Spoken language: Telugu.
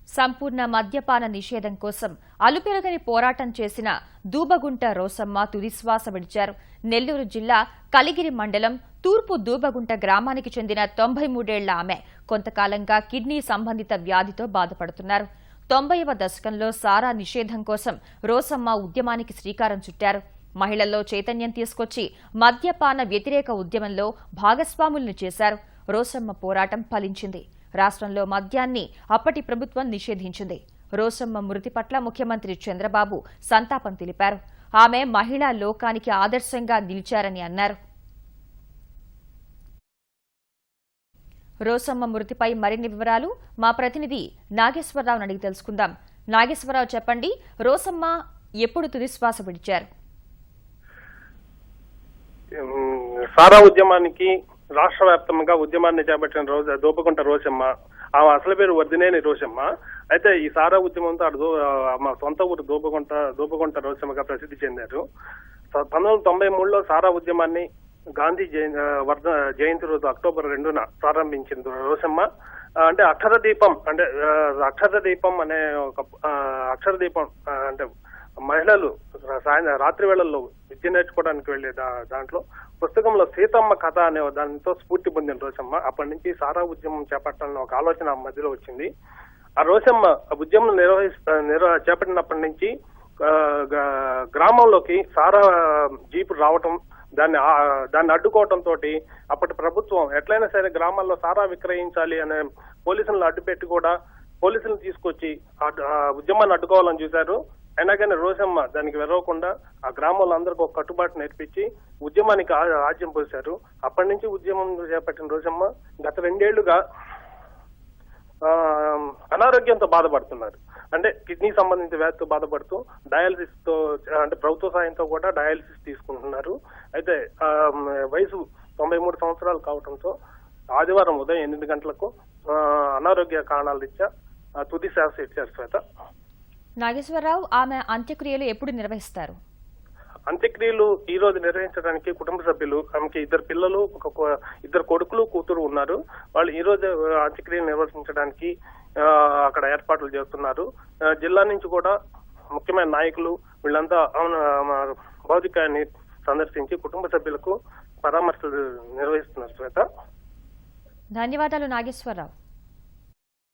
సంపూర్ణ మద్యపాన నిషేధం కోసం అలుపెరగని పోరాటం చేసిన దూబగుంట రోసమ్మ తుదిశ్వాస విడిచారు. నెల్లూరు జిల్లా కలిగిరి మండలం తూర్పు దూబగుంట గ్రామానికి చెందిన 93 ఏళ్ల ఆమె కొంతకాలంగా కిడ్నీ సంబంధిత వ్యాధితో బాధపడుతున్నారు. 90వ దశకంలో సారా నిషేధం కోసం రోసమ్మ ఉద్యమానికి శ్రీకారం చుట్టారు. మహిళల్లో చైతన్యం తీసుకొచ్చి మద్యపాన వ్యతిరేక ఉద్యమంలో భాగస్వాములను చేశారు. రోసమ్మ పోరాటం ఫలించింది. రాష్ట్రంలో మద్యాన్ని అప్పటి ప్రభుత్వం నిషేధించింది. రోసమ్మ మృతి పట్ల ముఖ్యమంత్రి చంద్రబాబు సంతాపం తెలిపారు. ఆమె మహిళా లోకానికి ఆదర్శంగా నిలిచారని అన్నారు. రోసమ్మ మృతిపై మరిన్ని వివరాలు మా ప్రతినిధి నాగేశ్వరరావు అడిగి తెలుసుకుందాం. నాగేశ్వరరావు, చెప్పండి, రోసమ్మ ఎప్పుడు తుదిశ్వాస విడిచారు? సారా ఉద్యమానికి రాష్ట్ర వ్యాప్తంగా ఉద్యమాన్ని చేపట్టిన దూబగుంట రోసమ్మ, ఆమె అసలు పేరు వర్ధినేని రోసమ్మ. అయితే ఈ సారా ఉద్యమంతో మా సొంత ఊరు దూబగుంట రోసమ్మగా ప్రసిద్ధి చెందారు. 1993లో సారా ఉద్యమాన్ని గాంధీ జయంతి రోజు అక్టోబర్ 2న ప్రారంభించింది రోసమ్మ. అంటే అక్షర దీపం అనే ఒక అక్షర దీపం అంటే మహిళలు రాత్రి వేళల్లో విద్య నేర్చుకోవడానికి వెళ్లే దాంట్లో పుస్తకంలో సీతమ్మ కథ అనే దానితో స్ఫూర్తి పొందిన రోసమ్మ అప్పటి నుంచి సారా ఉద్యమం చేపట్టాలని ఒక ఆలోచన మధ్యలో వచ్చింది. ఆ రోసమ్మ ఉద్యమం చేపట్టినప్పటి నుంచి గ్రామంలోకి సారా జీపు రావటం, దాన్ని అడ్డుకోవటంతో అప్పటి ప్రభుత్వం ఎట్లయినా సరే గ్రామాల్లో సారా విక్రయించాలి అనే పోలీసులను అడ్డుపెట్టి కూడా పోలీసులను తీసుకొచ్చి ఉద్యమాన్ని అడ్డుకోవాలని చూశారు. అయినా కానీ రోసమ్మ దానికి వెరవకుండా ఆ గ్రామంలో అందరికీ ఒక కట్టుబాటు నేర్పించి ఉద్యమానికి ఆజ్యం పోశారు. అప్పటి నుంచి ఉద్యమం చేపట్టిన రోసమ్మ గత 2 ఏళ్లుగా అనారోగ్యంతో బాధపడుతున్నారు. అంటే కిడ్నీ సంబంధించిన వ్యాధితో బాధపడుతూ డయాలసిస్ తో, అంటే ప్రభుత్వ సాయంతో కూడా డయాలసిస్ తీసుకుంటున్నారు. అయితే వయసు 93 సంవత్సరాలు కావడంతో ఆదివారం ఉదయం 8 గంటలకు అనారోగ్య కారణాల రీత్యా తుది శ్వాస ఇచ్చారు. శ్వేత, నాగేశ్వరరావు, ఆమె అంత్యక్రియలు ఎప్పుడు నిర్వహిస్తారు? అంత్యక్రియలు ఈ రోజు నిర్వహించడానికి కుటుంబ సభ్యులు, ఆమెకి 2 పిల్లలు, 2 కొడుకులు, కూతురు ఉన్నారు. వాళ్ళు ఈ రోజు అంత్యక్రియలు నిర్వహించడానికి అక్కడ ఏర్పాట్లు చేస్తున్నారు. జిల్లా నుంచి కూడా ముఖ్యమైన నాయకులు వీళ్ళంతా భౌతికాన్ని సందర్శించి కుటుంబ సభ్యులకు పరామర్శలు నిర్వహిస్తున్నారు. శ్వేత, ధన్యవాదాలు నాగేశ్వరరావు.